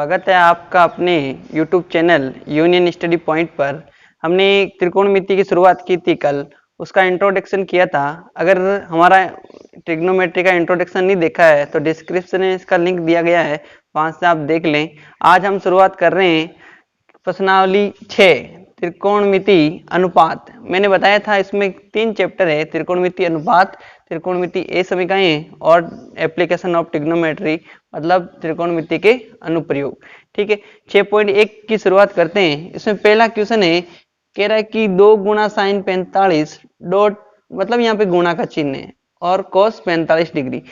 स्वागत है आपका अपने YouTube channel union study point पर। हमने त्रिकोणमिति की शुरुआत की थी कल, उसका इंट्रोडक्शन किया था। अगर हमारा ट्रिग्नोमेट्री का इंट्रोडक्शन नहीं देखा है तो डिस्क्रिप्शन में इसका लिंक दिया गया है, वहां से आप देख लें। आज हम शुरुआत कर रहे हैं प्रश्नावली 6 त्रिकोणमिति अनुपात। मैंने बताया था इसमें 3 चैप्टर है, त्रिकोणमिति अनुपात, त्रिकोणमिति ए समीकरण और एप्लीकेशन ऑफ ट्रिग्नोमेट्री, मतलब त्रिकोणमिति के अनुप्रयोग। ठीक है, 6.1 की शुरुआत करते हैं। इसमें पहला क्वेश्चन है, कह रहा है कि 2 गुना साइन 45 डॉट, मतलब यहाँ पे गुणा का चिन्ह है, और कोस 45 डिग्री।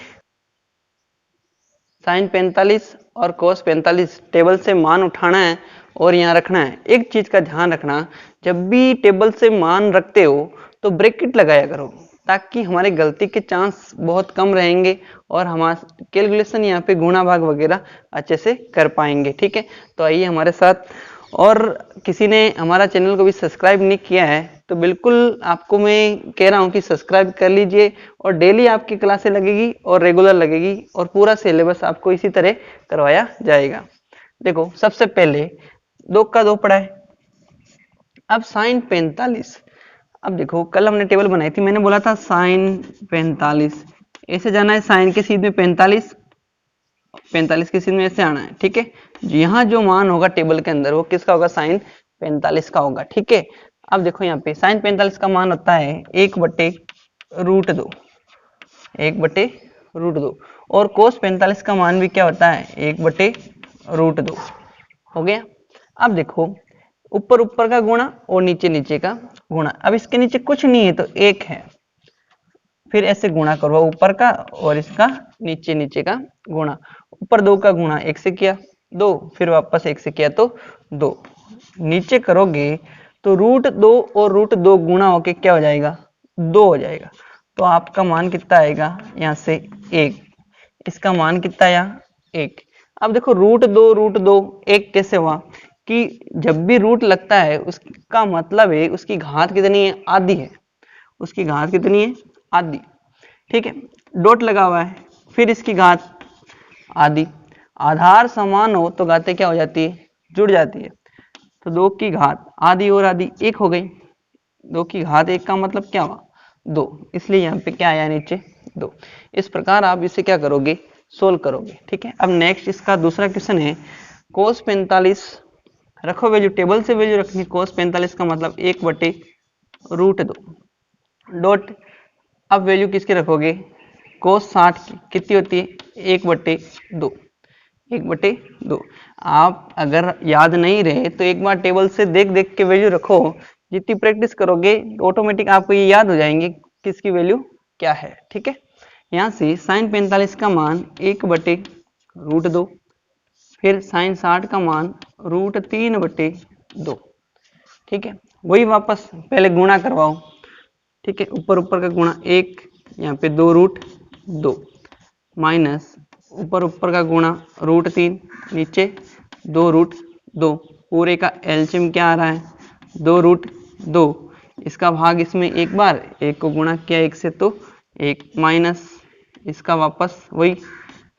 साइन 45 और कोस 45 टेबल से मान उठाना है और यहाँ रखना है। एक चीज का ध्यान रखना, जब भी टेबल से मान रखते हो तो ब्रैकेट लगाया करो, ताकि हमारे गलती के चांस बहुत कम रहेंगे और हमारा कैलकुलेशन यहाँ पे गुणा भाग वगैरह अच्छे से कर पाएंगे। ठीक है, तो आइए हमारे साथ। और किसी ने हमारा चैनल को भी सब्सक्राइब नहीं किया है तो बिल्कुल आपको मैं कह रहा हूँ कि सब्सक्राइब कर लीजिए, और डेली आपकी क्लासें लगेगी और रेगुलर लगेगी, और पूरा सिलेबस आपको इसी तरह करवाया जाएगा। देखो, सबसे पहले 2 का 2 पढ़ा है। अब साइन 45, अब देखो कल हमने टेबल बनाई थी, मैंने बोला था साइन 45 ऐसे जाना है, साइन के सीध में 45, 45 के सीध में ऐसे आना है। ठीक है, यहाँ जो मान होगा टेबल के अंदर वो किसका होगा? साइन 45 का होगा। ठीक है, अब देखो यहाँ पे साइन 45 का मान होता है 1/√2, 1/√2, और कोस 45 का मान भी क्या होता है? 1/√2 हो गया। अब देखो, ऊपर ऊपर का गुणा और नीचे नीचे का गुणा। अब इसके नीचे कुछ नहीं है तो 1 है, फिर ऐसे गुणा करो ऊपर का और इसका नीचे नीचे का गुणा। ऊपर 2 का गुणा 1 से किया 2, फिर वापस 1 से किया तो 2, नीचे करोगे तो √2 और √2 गुणा होके क्या हो जाएगा? 2 हो जाएगा। तो आपका मान कितना आएगा? यहाँ से 1, इसका मान कितना आया? 1। अब देखो √2 1 कैसे हुआ? कि जब भी रूट लगता है उसका मतलब है उसकी घात कितनी है? आधी है। उसकी घात कितनी है? आधी। ठीक है, डॉट लगा हुआ है, फिर इसकी घात आधी। आधार समान हो तो घातें क्या हो जाती है? जुड़ जाती है। तो 2 की घात आधी और आधी 1 हो गई। 2 की घात 1 का मतलब क्या हुआ? 2, इसलिए यहाँ पे क्या आया? नीचे 2। इस प्रकार आप इसे क्या करोगे? सोल्व करोगे। ठीक है, अब नेक्स्ट इसका दूसरा क्वेश्चन है, कोस 45 रखो वैल्यू, टेबल से वैल्यू रखनी। कोस 45 का मतलब 1/√2 डॉट, अब वैल्यू किसकी रखोगे? कोस 60 की कितनी होती है? 1/2, 1/2। आप अगर याद नहीं रहे तो एक बार टेबल से देख देख के वैल्यू रखो, जितनी प्रैक्टिस करोगे ऑटोमेटिक आपको ये याद हो जाएंगे किसकी वैल्यू क्या है। ठीक है, यहाँ से साइन 45 का मान 1/√2, फिर साइन 60 का मान √3/2। ठीक है, वही वापस पहले गुणा करवाओ। ठीक है, ऊपर ऊपर का गुणा 1, यहाँ पे 2√2 माइनस ऊपर ऊपर का गुणा √3, नीचे 2√2, पूरे का एलसीएम क्या आ रहा है? 2√2। इसका भाग इसमें एक बार, 1 को गुणा किया 1 से तो 1, माइनस इसका वापस वही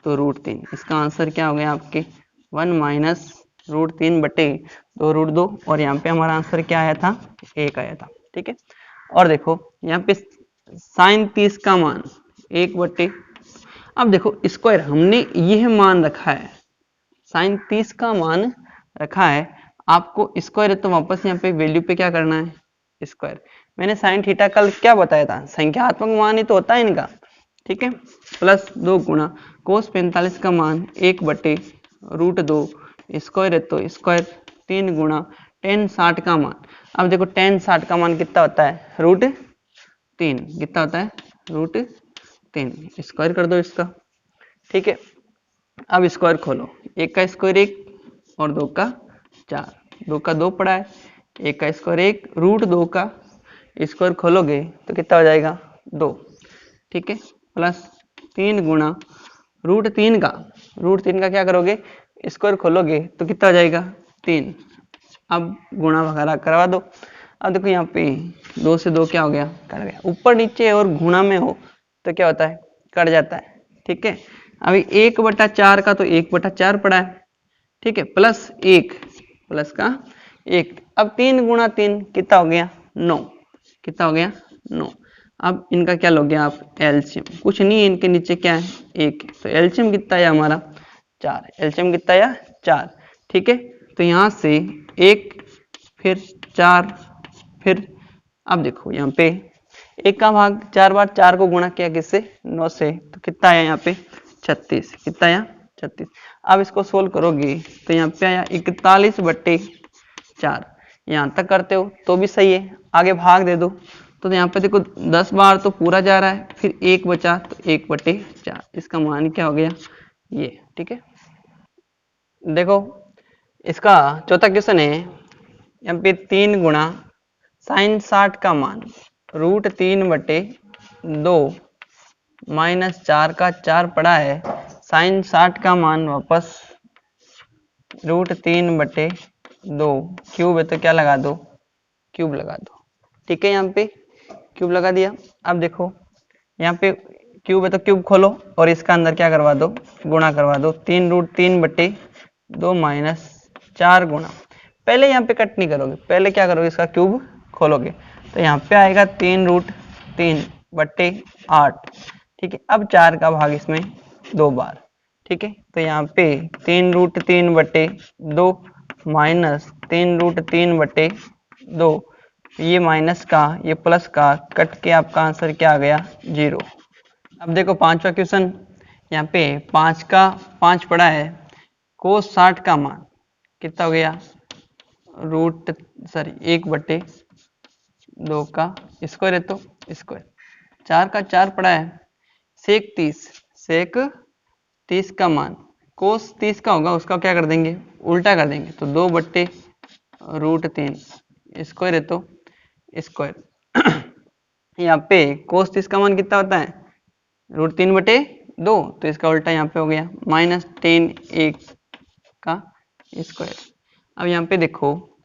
तो √3। इसका आंसर क्या हो गया आपके? 1 माइनस √3/2√2, और यहाँ पे हमारा आंसर क्या आया था? 1 आया था। ठीक है, और देखो यहाँ पे साइन 30 का मान 1/, अब देखो स्क्वायर हमने यह मान रखा है, साइन 30 का मान रखा है, आपको स्क्वायर है तो वापस यहाँ पे वैल्यू पे क्या करना है? स्क्वायर। मैंने साइन थीटा कल क्या बताया था? संख्यात्मक मान ही तो होता है इनका। ठीक है, प्लस 2 गुणा कोस 45 का मान 1/√2, स्क्वायर है तो स्क्वायर, 3 गुणा tan 60 का मान। अब देखो tan 60 का मान कितना होता है? √3। कितना होता है? √3। स्क्वायर कर दो इसका। ठीक है, अब स्क्वायर खोलो, 1 का स्क्वायर 1 और 2 का 4, 2 का 2 पड़ा है, 1 का स्क्वायर 1, √2 का स्क्वायर खोलोगे तो कितना हो जाएगा? 2। ठीक है, प्लस 3 गुणा √3 का क्या करोगे? स्क्वायर खोलोगे तो कितना हो जाएगा? 3। अब गुणा वगैरह करवा दो। अब देखो यहाँ पे 2 से 2 क्या हो गया? कट गया। ऊपर नीचे और गुणा में हो तो क्या होता है? कट जाता है। ठीक है, अभी 1/4 का तो 1/4 पड़ा है, ठीक है, प्लस एक, प्लस का एक। अब 3 गुणा 3 कितना हो गया 9, कितना हो गया 9। अब इनका क्या लोगे आप एलसीएम, कुछ नहीं है इनके नीचे क्या है 1, तो एलसीएम कितना है हमारा 4, एलसीएम कितना है 4। ठीक है, तो यहाँ से 1 फिर 4 फिर, अब देखो यहाँ पे 1 का भाग 4 बार 4 को गुणा किया किससे 9 से, तो कितना आया यहाँ पे 36, कितना आया 36। अब इसको सोल्व करोगे तो यहाँ पे आया 41/4, यहाँ तक करते हो तो भी सही है, आगे भाग दे दो। तो यहाँ पे देखो 10 बार तो पूरा जा रहा है, फिर 1 बचा तो 1/4, इसका मान क्या हो गया ये। ठीक है, देखो इसका चौथा क्वेश्चन है, यहाँ पे 3 गुणा साइन 60 का मान √3/2 -4 का 4 पड़ा है, साइन 60 का मान वापस √3/2 क्यूब है तो क्या लगा दो क्यूब लगा दो। ठीक है, यहाँ पे क्यूब लगा दिया। अब देखो यहाँ पे क्यूब है तो क्यूब खोलो और इसका अंदर क्या करवा दो गुणा करवा दो, 3√3/2 -4 गुणा, पहले यहाँ पे कट नहीं करोगे, पहले क्या करोगे इसका क्यूब खोलोगे, तो यहाँ पे आएगा 3√3/8। ठीक है, अब 4 का भाग इसमें 2 बार। ठीक है, तो यहाँ पे 3√3/2 माइनस 3√3/2, ये माइनस का ये प्लस का कट के आपका आंसर क्या आ गया 0। अब देखो पांचवा क्वेश्चन, यहाँ पे 5 का 5 पड़ा है, कोस 60 का मान कितना हो गया 1/2 का स्क्वायर है तो स्क्वायर, 4 का 4 पड़ा है, सेक 30 का मान कोस 30 का होगा, उसका क्या कर देंगे उल्टा कर देंगे, तो 2/√3 स्क्वायर है तो स्क्वायर। यहाँ पे कोस 30 का मान कितना होता है √3/2, तो इसका उल्टा यहाँ पे हो गया -10 1 का स्क्वायर। अब यहाँ पे देखो,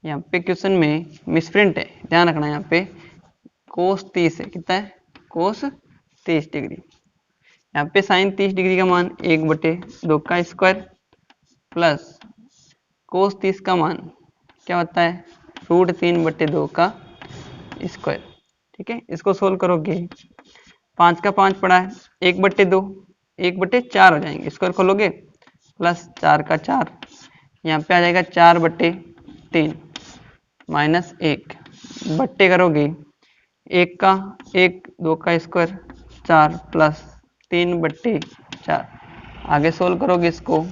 यहाँ पे क्वेश्चन में मिसप्रिंट है, ध्यान रखना, यहाँ पे कोस 30 है, कितना है कोस 30 डिग्री, यहाँ पे साइन 30 डिग्री का मान 1/2 का स्क्वायर प्लस कोस 30 का मान क्या होता है √3/2 का स्क्वायर। ठीक है, इसको सोल्व करोगे, 5 का 5 पड़ा है, 1/2 1/4 हो जाएंगे, स्क्वायर खोलोगे प्लस 4 का 4, यहाँ पे आ जाएगा 4/3 माइनस 1 बट्टे करोगे 1 का 1 2 का स्क्वायर 4 प्लस 3/4, आगे सोल्व करोगे इसको,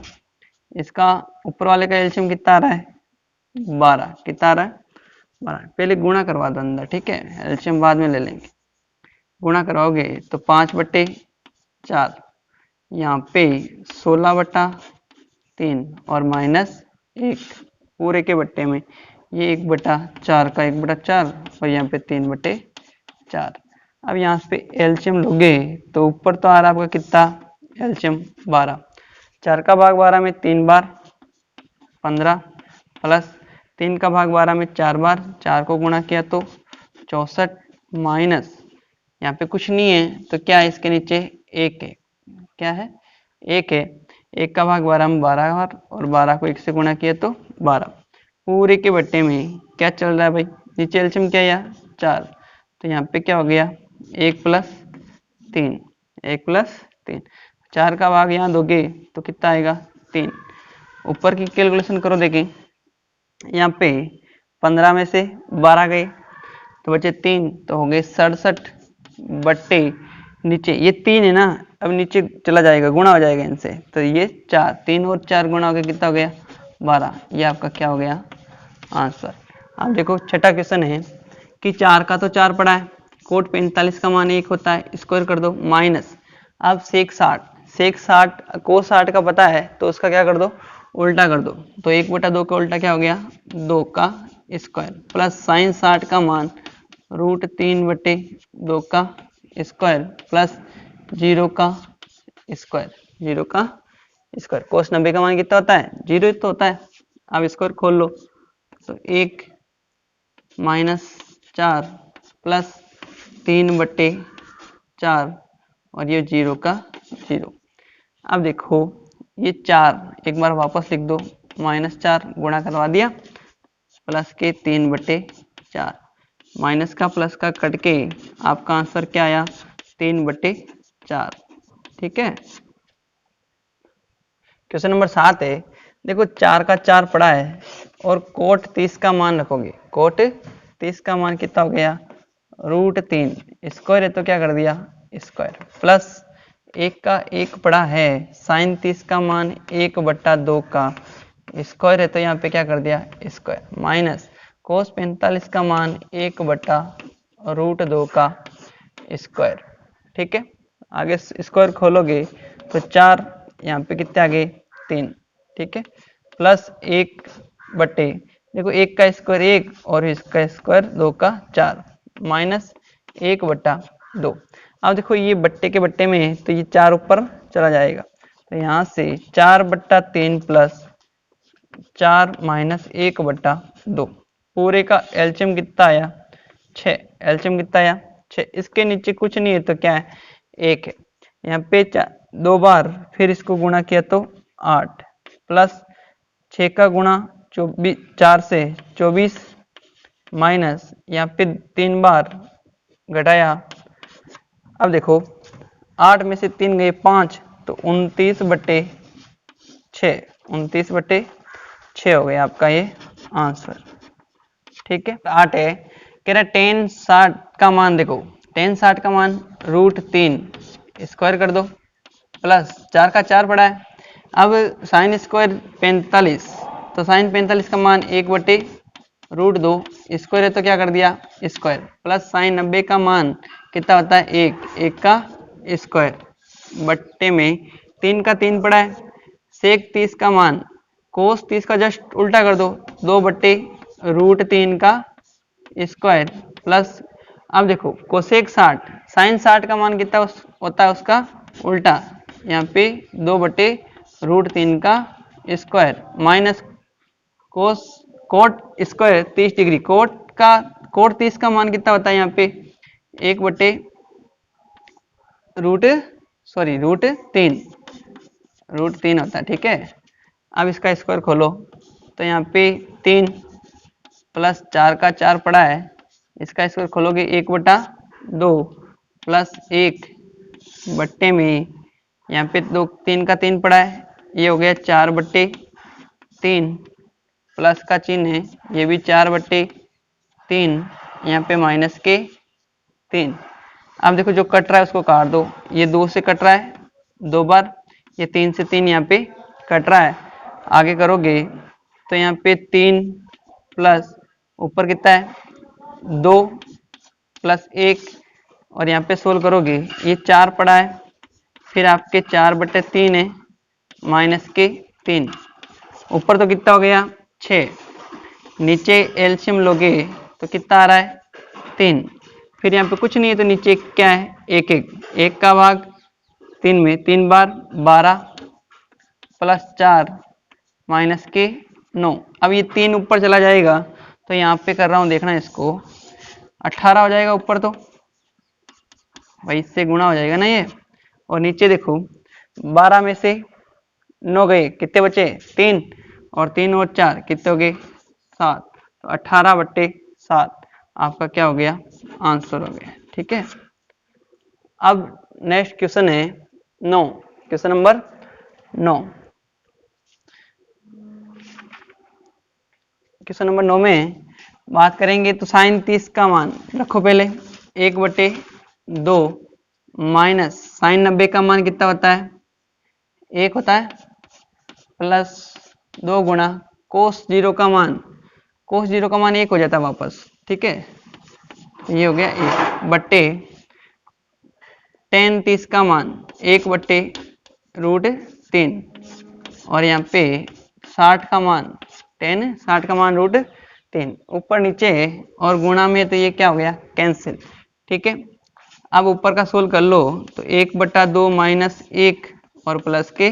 इसका ऊपर वाले का एलसीएम कितना आ रहा है 12, कितना आ रहा है 12, पहले गुणा करवा दो अंदर। ठीक है, एलसीएम बाद में ले लेंगे, गुणा कराओगे तो 5/4, यहाँ पे 16/3 और -1 पूरे के बट्टे में, ये 1/4 का 1/4 और यहाँ पे 3/4। अब यहाँ पे एलसीएम लोगे तो ऊपर तो आ रहा है आपका कितना एलसीएम 12, 4 का भाग 12 में 3 बार 15 प्लस 3 का भाग 12 में 4 बार, 4 को गुणा किया तो 64 माइनस यहाँ पे कुछ नहीं है तो क्या है इसके नीचे 1 है, क्या है 1 है, 1 का भाग 12 में 12 बार और 12 को 1 से गुणा किया तो 12, पूरे के बट्टे में क्या चल रहा है भाई नीचे एलसीएम क्या है 4, तो यहाँ पे क्या हो गया 1 + 3, 1 + 3, 4 का भाग यहाँ दोगे तो कितना आएगा 3, ऊपर की कैलकुलेशन करो देखें, यहाँ पे 15 में से 12 गए तो बचे 3, तो हो गए 67 बट्टे नीचे ये 3 है ना, अब नीचे चला जाएगा गुणा हो जाएगा इनसे, तो ये 4, 3 और 4 गुणा हो गया कितना हो गया 12, ये आपका क्या हो गया आंसर। अब देखो छठा क्वेश्चन है कि 4 का तो 4 पड़ा है, कोट 45 का मान 1 होता है, स्क्वायर कर दो माइनस, अब सेक 60 कोस 60 का पता है तो उसका क्या कर दो उल्टा कर दो, तो 1/2 का उल्टा क्या हो गया 2 का स्क्वायर प्लस साइन 60 का मान √3/2 का स्क्वायर प्लस 0 का स्क्वायर, 0 का स्क्वायर, कोस 90 का मान कितना होता है 0 तो होता है। अब स्क्वायर खोल लो तो 1 -4 प्लस 3/4 और ये 0 का 0। अब देखो ये 4 एक बार वापस लिख दो, -4 गुणा करवा दिया, प्लस के 3/4, माइनस का प्लस का कट के आपका आंसर क्या आया, 3/4। ठीक है। क्वेश्चन नंबर 7 है, देखो 4 का 4 पड़ा है और कोट 30 का मान रखोगे। कोट 30 का मान कितना हो गया, √3, स्क्वायर है तो क्या कर दिया, स्क्वायर, प्लस 1 का 1 पड़ा है, साइन 30 का मान 1/2 का स्क्वायर है तो यहाँ पे क्या कर दिया, स्क्वायर, माइनस कोस 45 का मान 1/√2 का स्क्वायर। ठीक है। आगे स्क्वायर खोलोगे तो 4, यहाँ पे कितने आ गए, 3। ठीक है। प्लस 1 बटे, देखो 1 का स्क्वायर 1 और इसका स्क्वायर 2 का 4, माइनस 1/2। अब देखो ये बट्टे के बट्टे में तो ये 4 ऊपर चला जाएगा, तो यहाँ से 4/3 प्लस 4 माइनस 1/2, पूरे का एलसीएम कितना आया, 6। एलसीएम कितना आया, 6। इसके नीचे कुछ नहीं है तो क्या है, 1 है। यहाँ पे 2 बार फिर इसको गुणा किया तो 8, प्लस 6 का गुणा 4 से 24, माइनस यहाँ पे 3 बार घटाया, अब देखो 8 में से 3 गए 5, तो 29/6, 29/6 हो गया आपका ये आंसर। ठीक है। 8 है, कह रहा tan 60 का मान, देखो tan 60 का मान √3 स्क्वायर कर दो, प्लस 4 का 4 पड़ा है, अब साइन स्क्वायर 45, तो साइन 45 का मान 1/√2 स्क्वायर है तो क्या कर दिया, स्क्वायर, प्लस साइन 90 का मान कितना होता है, 1 का स्क्वायर, बट्टे में 3 का 3 पड़ा है, सेक 30 का मान, कोस 30 का जस्ट उल्टा कर दो, 2/√3 का स्क्वायर, प्लस अब देखो कोसेक 60, साइन 60 का मान कितना होता है उसका उल्टा, यहाँ पे 2/√3 का square, minus cot square 30 degree, cot 30 का मान कितना होता है यहाँ पे, 1/√3, √3 होता है। ठीक है। अब इसका स्क्वायर खोलो तो यहाँ पे 3 प्लस 4 का 4 पड़ा है, इसका स्क्वायर खोलोगे 1/2 प्लस 1 बट्टे में यहाँ पे 3 का 3 पड़ा है, ये हो गया 4/3, प्लस का चिन्ह है, ये भी 4/3, यहाँ पे माइनस के 3। अब देखो जो कट रहा है उसको काट दो, ये 2 से कट रहा है 2 बार, ये 3 से 3 यहाँ पे कट रहा है, आगे करोगे तो यहाँ पे 3 प्लस ऊपर कितना है 2 प्लस 1, और यहाँ पे सोल्व करोगे ये 4 पड़ा है, फिर आपके 4/3 है, माइनस के 3, ऊपर तो कितना हो गया 6, नीचे एलसीएम लोगे तो कितना आ रहा है 3, फिर यहाँ पे कुछ नहीं है तो नीचे क्या है 1 का भाग 3 में 3 बार 12 प्लस 4 माइनस के 9, अब ये 3 ऊपर चला जाएगा तो यहाँ पे कर रहा हूँ, देखना इसको 18 हो जाएगा ऊपर, तो भाई इससे गुणा हो जाएगा ना ये, और नीचे देखो 12 में से 9 गए, कितने बचे 3, और 3 और 4 कितने हो गए 7, तो 18/7 आपका क्या हो गया, आंसर हो गया। ठीक है। अब नेक्स्ट क्वेश्चन है 9, क्वेश्चन नंबर 9। क्वेश्चन नंबर 9 में बात करेंगे तो साइन 30 का मान रखो पहले 1/2 माइनस साइन 90 का मान कितना होता है 1 होता है, प्लस 2 गुणा कोस 0 का मान, कोस 0 का मान 1 हो जाता है वापस। ठीक है। ये हो गया 1 बट्टे tan 30 का मान 1/√3, और यहाँ पे 60 का मान tan 60 का मान √3, ऊपर नीचे और गुणा में तो ये क्या हो गया कैंसिल। ठीक है। अब ऊपर का सोल्व कर लो तो 1/2 माइनस 1 और प्लस के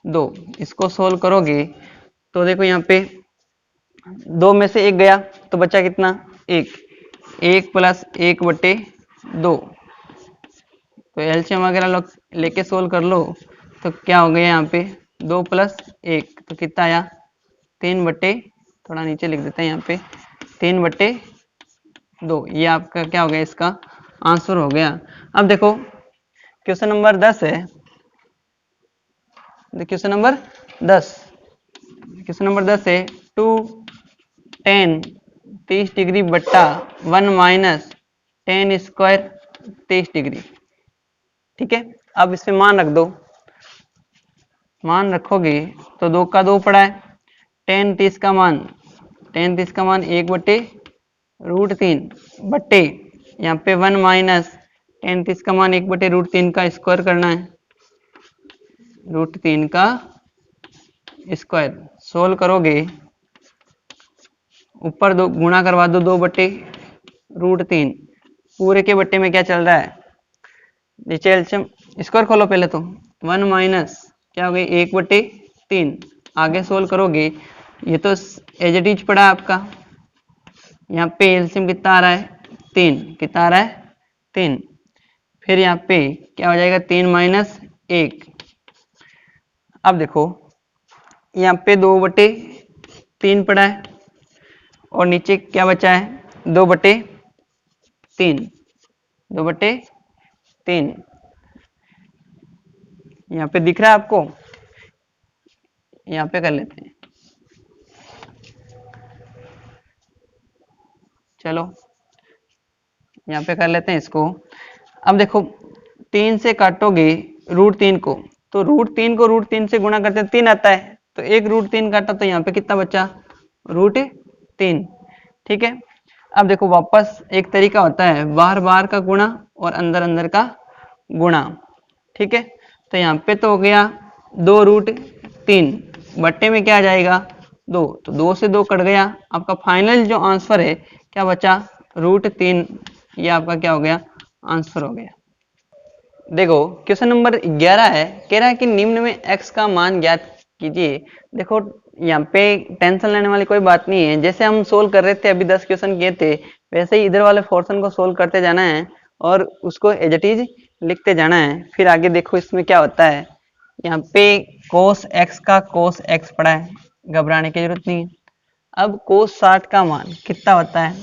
2, इसको सोल्व करोगे तो देखो यहाँ पे 2 में से 1 गया तो बचा कितना 1 प्लस 1/2, तो एलसीएम वगैरह लेके सोल्व कर लो तो क्या हो गया यहाँ पे 2 प्लस 1 तो कितना आया 3 बटे, थोड़ा नीचे लिख देते हैं यहाँ पे 3 बटे 2। ये आपका क्या हो गया, इसका आंसर हो गया। अब देखो क्वेश्चन नंबर 10 है, क्वेश्चन नंबर 10, क्वेश्चन नंबर 10 है 2 10 30 डिग्री बट्टा 1 माइनस 10 स्क्वायर 23 डिग्री। ठीक है, अब इसमें मान रख दो, मान रखोगे तो 2 का 2 पड़ा है, 10 30 का मान 1 बटे √3 बट्टे यहाँ पे 1 माइनस 10 30 का मान 1 बटे √3 का स्क्वायर करना है, √3 का स्क्वायर। सोल्व करोगे, ऊपर 2 गुणा करवा दो 2 बटे √3, पूरे के बट्टे में क्या चल रहा है, नीचे एलसीएम स्क्वायर खोलो पहले तो, 1 माइनस क्या हो गई 1 बटे 3। आगे सोल्व करोगे, ये तो एज इट इज पड़ा है आपका, यहाँ पे एलसीएम कितना आ रहा है 3, कितना आ रहा है 3, फिर यहाँ पे क्या हो जाएगा 3 माइनस 1। अब देखो यहाँ पे 2 बटे 3 पड़ा है और नीचे क्या बचा है 2 बटे 3, 2 बटे 3 यहाँ पे दिख रहा है आपको, यहाँ पे कर लेते हैं, चलो यहाँ पे कर लेते हैं इसको। अब देखो 3 से काटोगे √3 को, तो √3 को √3 से गुणा करते हैं 3 आता है, तो एक √3 काटा तो यहाँ पे कितना बचा √3। ठीक है, अब देखो वापस एक तरीका होता है बाहर बाहर का गुणा और अंदर अंदर का गुणा। ठीक है, तो यहाँ पे तो हो गया 2√3 बट्टे में क्या आ जाएगा 2, तो 2 से 2 कट गया, आपका फाइनल जो आंसर है क्या बचा √3। ये आपका क्या हो गया आंसर हो गया। देखो क्वेश्चन नंबर 11 है, कह रहा है कि निम्न में x का मान ज्ञात कीजिए। देखो यहाँ पे टेंशन लेने वाली कोई बात नहीं है, जैसे हम सोल्व कर रहे थे अभी 10 क्वेश्चन किए थे, वैसे ही इधर वाले पोर्शन को सोल्व करते जाना है और उसको एज इट इज लिखते जाना है। फिर आगे देखो इसमें क्या होता है, यहाँ पे cos x का cos x पड़ा है, घबराने की जरूरत नहीं है। अब cos 60 का मान कितना होता है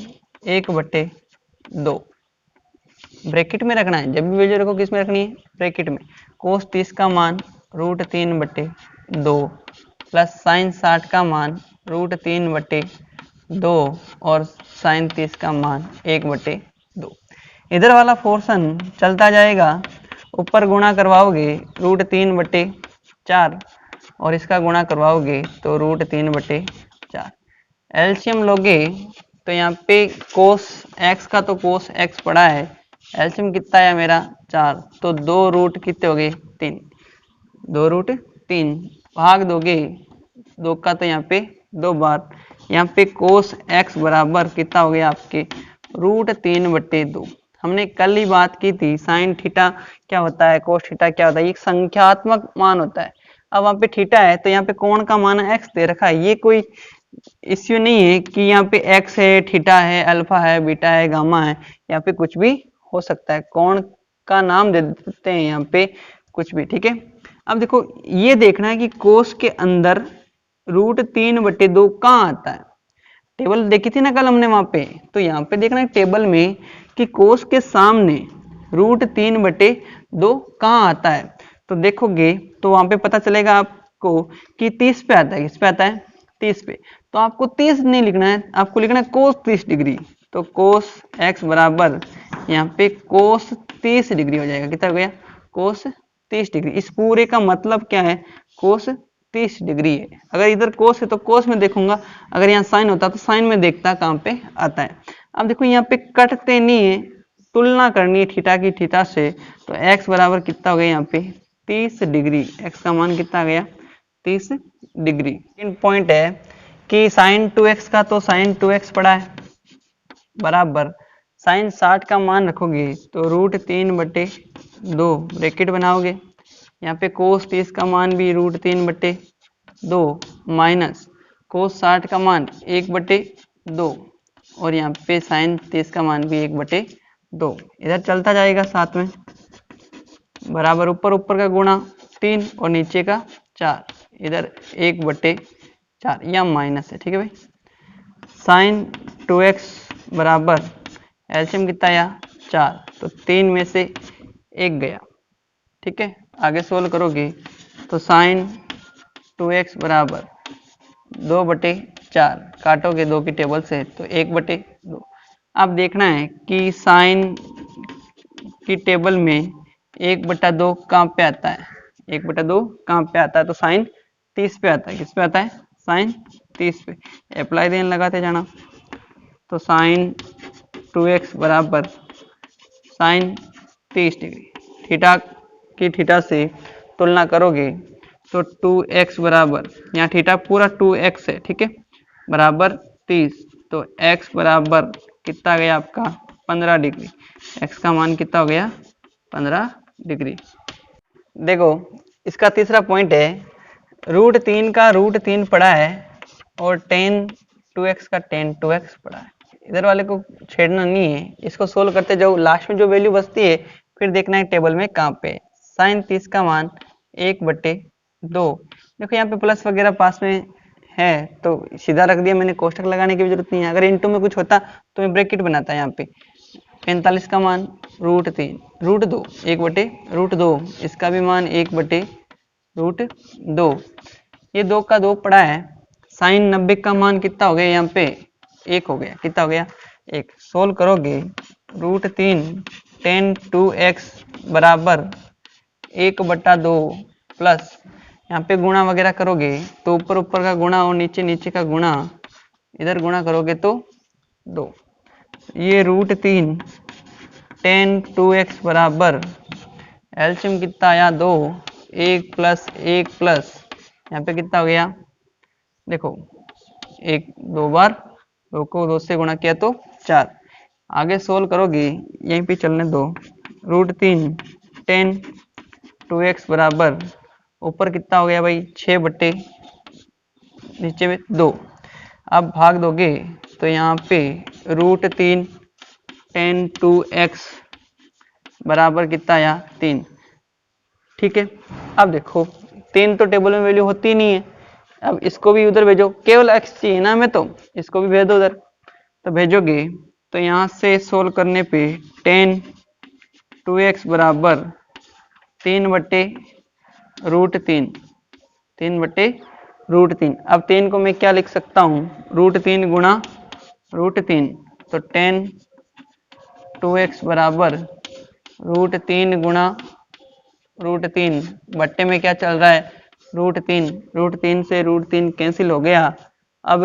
1/2, ब्रैकेट में रखना है, जब भी वैल्यू रखो किस में रखनी है ब्रैकेट में। cos 30 का मान √3/2 प्लस sin 60 का मान √3/2 और sin 30 का मान 1/2। इधर वाला पोर्शन चलता जाएगा, ऊपर गुणा करवाओगे √3/4 और इसका गुणा करवाओगे तो √3/4। एलसीएम लोगे तो यहाँ पे cos x का तो cos x पड़ा है, एलसीएम कितना है मेरा 4, तो 2 रूट कितने हो गए 3, 2√3 भाग दोगे 2 का तो यहाँ पे 2 बार, यहाँ पे cos x बराबर कितना हो गया आपके √3/2। हमने कल ही बात की थी साइन थीटा क्या होता है, कोस थीटा क्या होता है, एक संख्यात्मक मान होता है। अब वहाँ पे थीटा है तो यहाँ पे कोण का मान x दे रखा है, ये कोई इश्यू नहीं है कि यहाँ पे x है, थीटा है, अल्फा है, बीटा है, गामा है, यहाँ पे कुछ भी हो सकता है, कोण का नाम दे देते हैं यहाँ पे कुछ भी। ठीक है, अब देखो ये देखना है कि कोस के अंदर √3/2 कहाँ आता है, टेबल देखी थी ना कल हमने वहां पे, तो यहाँ पे देखना है टेबल में कि कोस के सामने √3/2 कहाँ आता है, तो देखोगे तो वहां पे पता चलेगा आपको कि 30 पे आता है, किस पे आता है 30 पे, तो आपको 30 नहीं लिखना है, आपको लिखना है cos 30 डिग्री, तो cos x बराबर यहाँ पे cos 30 डिग्री हो जाएगा, कितना हो गया cos 30 डिग्री। इस पूरे का मतलब क्या है cos 30 डिग्री है, अगर इधर cos है तो cos में देखूंगा, अगर यहाँ साइन होता तो साइन में देखता कहाँ पे आता है। अब देखो यहाँ पे कटते नहीं है, तुलना करनी है थीटा की थीटा से, तो x बराबर कितना हो गया यहाँ पे 30 डिग्री, x का मान कितना आ गया 30 डिग्री। इन पॉइंट है कि sin 2x का तो sin 2x पड़ा है बराबर sin 60 का मान रखोगे तो √3/2 ब्रैकेट बनाओगे, यहाँ पे cos 30 का मान भी √3/2 माइनस cos 60 का मान 1/2 और यहाँ पे sin 30 का मान भी 1/2, इधर चलता जाएगा साथ में, बराबर ऊपर ऊपर का गुणा 3 और नीचे का 4, इधर 1/4 या माइनस है, ठीक है भाई। साइन 2x बराबर एलसीएम कितना आया 4, तो 3 में से 1 गया, ठीक है। आगे सोल्व करोगे तो साइन 2x बराबर 2/4, काटोगे 2 की टेबल से तो 1/2। अब देखना है कि साइन की टेबल में 1/2 कहाँ पे आता है, 1/2 कहाँ पे आता है, तो साइन 30 पे आता है। किस पे आता है, साइन 30 पे। अप्लाई देन लगाते जाना, तो साइन 2x बराबर साइन 30 डिग्री, थीटा की थीटा से तुलना करोगे तो 2x बराबर, यहाँ थीटा पूरा 2x है, ठीक है, बराबर 30, तो x बराबर कितना गया आपका 15 डिग्री। x का मान कितना हो गया 15 डिग्री। देखो इसका तीसरा पॉइंट है, √3 का √3 पड़ा है और tan 2x का tan 2x पड़ा है। इधर वाले को छेड़ना नहीं है, इसको सोल्व करते जाओ, लास्ट में जो वैल्यू बचती है फिर देखना है टेबल में कहाँ पे। साइन 30 का मान 1/2। देखो यहाँ पे प्लस वगैरह पास में है तो सीधा रख दिया मैंने, कोष्टक लगाने की भी जरूरत नहीं है। अगर इनटू में कुछ होता तो मैं ब्रैकेट बनाता यहाँ पे। 45 का मान √3, √2, 1/√2, इसका भी मान 1/√2, ये 2 का 2 पड़ा है। साइन 90 का मान कितना हो गया यहाँ पे 1 हो गया, कितना हो गया 1। सोल्व करोगे √3 tan 2x बराबर 1/2 प्लस यहाँ पे गुणा वगैरह करोगे तो ऊपर ऊपर का गुणा और नीचे नीचे का गुणा, इधर गुणा करोगे तो 2। ये √3 tan 2x बराबर एलसीएम कितना आया 2, 1 प्लस 1 प्लस यहाँ पे कितना हो गया, देखो 1 2 बार, 2 को 2 से गुणा किया तो 4। आगे सोल्व करोगे यहीं पे चलने दो, √3 tan 2x बराबर ऊपर कितना हो गया भाई 6 नीचे में 2। अब भाग दोगे तो यहाँ पे √3 tan 2x बराबर कितना आया 3, ठीक है। अब देखो 3 तो टेबल में वैल्यू होती नहीं है, अब इसको भी उधर भेजो, केवल x चाहिए ना हमें, तो इसको भी भेज दो उधर। तो भेजोगे तो यहाँ से सोल्व करने पे tan 2x बराबर 3/√3, 3/√3। अब 3 को मैं क्या लिख सकता हूँ, √3 गुणा √3, तो tan 2x बराबर √3 गुणा √3 बट्टे में क्या चल रहा है √3, √3 से √3 कैंसिल हो गया। अब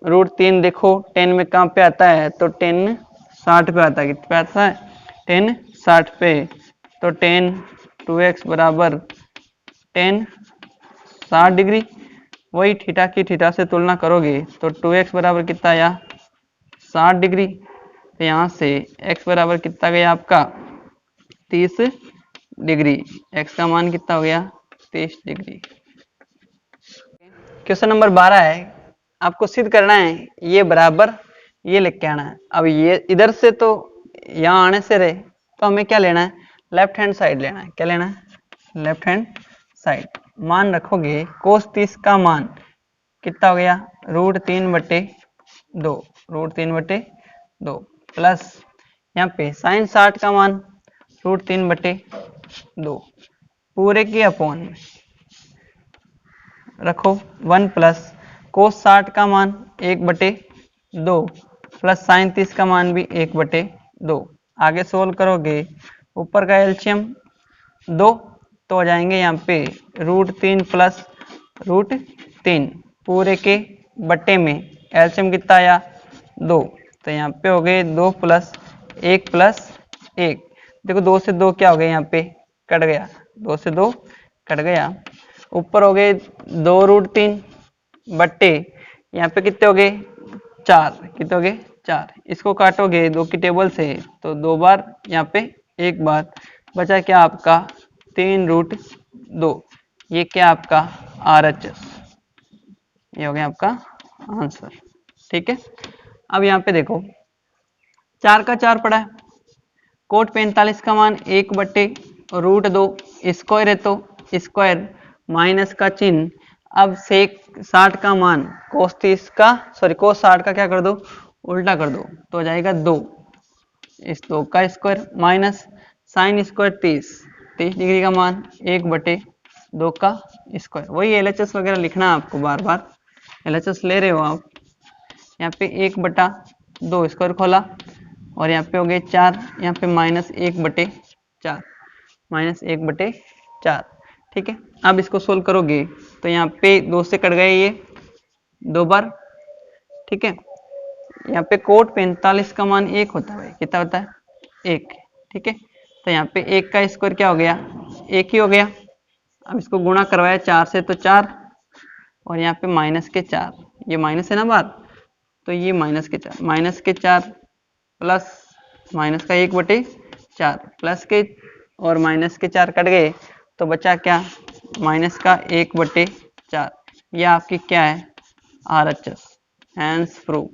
√3 देखो 10 में कहाँ पे आता है, तो 10 60 पे आता है, कितने पे आता है 10 60 पे। तो tan 2x बराबर 10 60 डिग्री, वही थीटा की थीटा से तुलना करोगे तो 2x बराबर कितना आया 60 डिग्री। तो यहाँ से x बराबर कितना गया आपका 30 डिग्री, x का मान कितना हो गया 30 डिग्री। क्वेश्चन नंबर 12 है, आपको सिद्ध करना है ये बराबर ये लेके आना है। अब ये इधर से तो यहाँ आने से रहे तो हमें क्या लेना है, लेफ्ट हैंड साइड लेना है। क्या लेना है, लेफ्ट हैंड साइड। मान रखोगे कोस 30 का मान कितना हो गया √3/2, √3/2 प्लस यहाँ पे साइन 60 का मान √3/2 पूरे के अपॉन में रखो 1 प्लस कोस 60 का मान 1/2 प्लस साइन 30 का मान भी 1/2। आगे सोल्व करोगे ऊपर का एलसीएम 2 तो हो जाएंगे यहाँ पे √3 प्लस √3 पूरे के बट्टे में एलसीएम कितना आया 2, तो यहाँ पे हो गए 2 प्लस 1 प्लस 1। देखो 2 से 2 क्या हो गया, यहाँ पे कट गया, 2 से 2 कट गया। ऊपर हो गए 2√3 बट्टे यहाँ पे कितने हो गए 4, कितने हो गए 4। इसको काटोगे 2 की टेबल से तो 2 बार, यहाँ पे 1 बार, बचा क्या आपका 3√2। ये क्या आपका RHS, ये हो गया आपका आंसर, ठीक है। अब यहाँ पे देखो 4 का 4 पड़ा है, कोट 45 का मान 1/√2 स्क्वायर है तो स्क्वायर माइनस का चिन्ह अब सेक 60 का मान कोस 30 का कोस 60 का क्या कर दो, उल्टा कर दो, तो हो जाएगा 2, इस 2 का square minus sine square 30 degree का मान 1/2 का स्क्वायर। वही एलएचएस वगैरह लिखना आपको, बार बार एलएचएस ले रहे हो आप। यहाँ पे 1/2 स्क्वायर खोला और यहाँ पे हो गए 4, यहाँ पे -1/4, -1/4। ठीक है, अब इसको सोल्व करोगे तो यहाँ पे 2 से कट गए ये 2 बार। ठीक है, यहाँ पे कोट 45 का मान 1 होता है भाई, कितना होता है 1। ठीक है, तो यहाँ पे 1 का स्क्वायर क्या हो गया, 1 ही हो गया। अब इसको गुणा करवाया 4 से तो 4, और यहाँ पे -4, ये माइनस है ना बार, तो ये -4 प्लस माइनस का 1/4 प्लस के और -4 कट गए तो बचा क्या, माइनस का 1/4। ये आपकी क्या है, RHS, हैंस प्रूफ।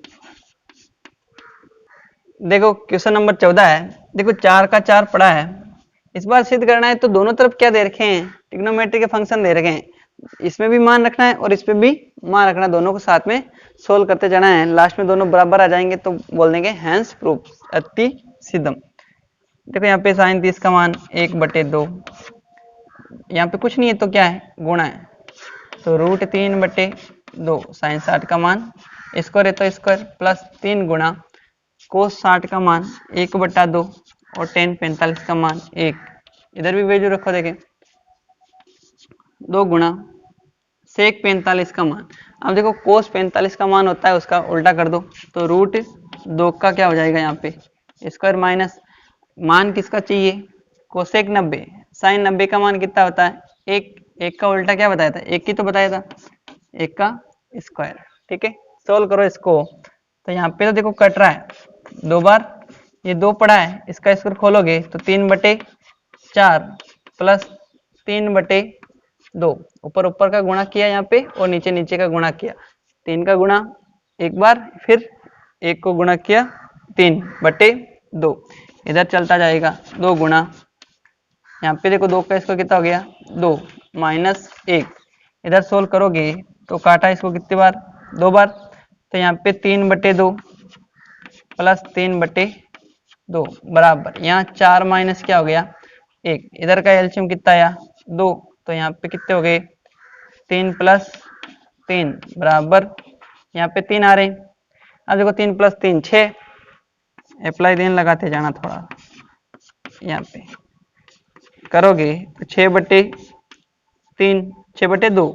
देखो क्वेश्चन नंबर 14 है। देखो 4 का 4 पड़ा है, इस बार सिद्ध करना है तो दोनों तरफ क्या दे रखे हैं, ट्रिग्नोमेट्री के फंक्शन दे रखे हैं। इसमें भी मान रखना है और इस पे भी मान रखना है, दोनों को साथ में सोल्व करते जाना है। लास्ट में दोनों बराबर आ जाएंगे तो बोल देंगे हैंस प्रूफ, अति सिद्धम। देखो यहाँ पे साइन 30 का मान 1/2, यहाँ पे कुछ नहीं है तो क्या है, गुणा है, तो √3/2 साइन 60 का मान, स्क्वायर है तो स्क्वायर, प्लस 3 गुणा कोस 60 का मान 1/2 और टेन 45 का मान 1, इधर भी वैल्यू रखो, देखें 2 गुणा सेक 45 का मान। अब देखो कोस 45 का मान होता है उसका उल्टा कर दो, तो √2 का क्या हो जाएगा, यहाँ पे स्क्वायर माइनस मान किसका चाहिए, कोसेक 90, साइन 90 का मान कितना होता है 1, 1 का उल्टा क्या बताया था, 1 ही तो बताया था, 1 का स्क्वायर। ठीक है, सोल्व करो इसको, तो यहाँ पे तो देखो कट रहा है 2 बार, ये 2 पड़ा है, इसका स्क्वायर खोलोगे तो 3/4 प्लस 3/2, ऊपर ऊपर का गुणा किया यहाँ पे और नीचे नीचे का गुणा किया, 3 का गुणा एक बार, फिर 1 को गुणा किया 3/2, इधर चलता जाएगा 2 गुणा, यहाँ पे देखो 2 का स्क्वायर कितना हो गया 2 -1, इधर सोल्व करोगे तो काटा इसको कितनी बार, 2 बार, तो यहाँ पे 3/2 प्लस 3/2 बराबर, यहाँ 4 माइनस क्या हो गया 1, इधर का एलसीएम कितना आया 2, तो यहाँ पे कितने हो गए 3 + 3 बराबर, यहाँ पे 3 आ रहे हैं। अब देखो 3 + 3 6, अप्लाई देन लगाते जाना थोड़ा, यहाँ पे करोगे तो 6/3 6/2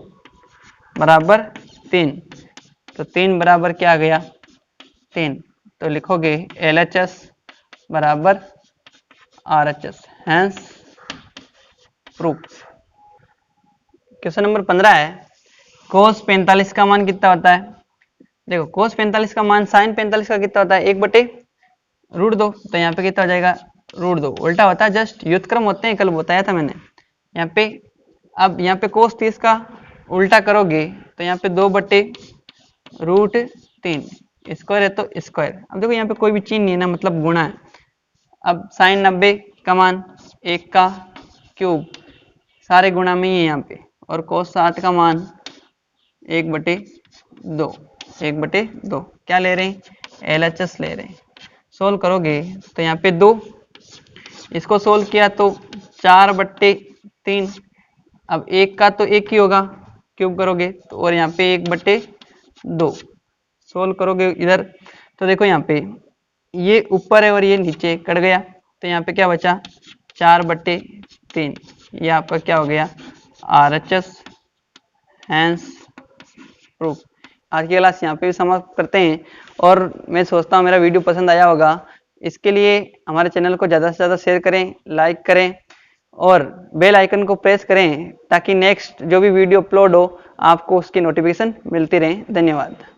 बराबर 3, तो 3 बराबर क्या आ गया 3, तो लिखोगे LHS बराबर RHS, hence proof. Question number 15 है, कोस 45 का मान कितना होता है। देखो कोस 45 का मान साइन 45 का कितना होता है 1/√2, तो यहाँ पे कितना हो जाएगा √2, उल्टा होता है, जस्ट व्युत्क्रम होते हैं, कल बताया था मैंने यहाँ पे। अब यहाँ पे कोस 30 का उल्टा करोगे तो यहाँ पे 2/√3, स्क्वायर है तो स्क्वायर। अब देखो यहाँ पे कोई भी चीज नहीं है ना, मतलब गुणा है। अब साइन 90 का मान 1 का क्यूब, सारे गुणा में ही है यहाँ पे, और कोस 60 का मान 1/2, 1/2 क्या ले रहे हैं LHS ले रहे हैं। सोल्व करोगे तो यहाँ पे 2, इसको सोल्व किया तो 4/3, अब 1 का तो 1 ही होगा, क्यूब करोगे तो, और यहाँ पे 1/2 सोल्व करोगे इधर, तो देखो यहाँ पे ये ऊपर है और ये नीचे कट गया, तो यहाँ पे क्या बचा 4/3, ये आपका क्या हो गया RHS, हैंस प्रूफ। आज की क्लास यहाँ पे भी समाप्त करते हैं, और मैं सोचता हूँ मेरा वीडियो पसंद आया होगा। इसके लिए हमारे चैनल को ज़्यादा से ज़्यादा शेयर करें, लाइक करें और बेल आइकन को प्रेस करें, ताकि नेक्स्ट जो भी वीडियो अपलोड हो आपको उसकी नोटिफिकेशन मिलती रहे। धन्यवाद।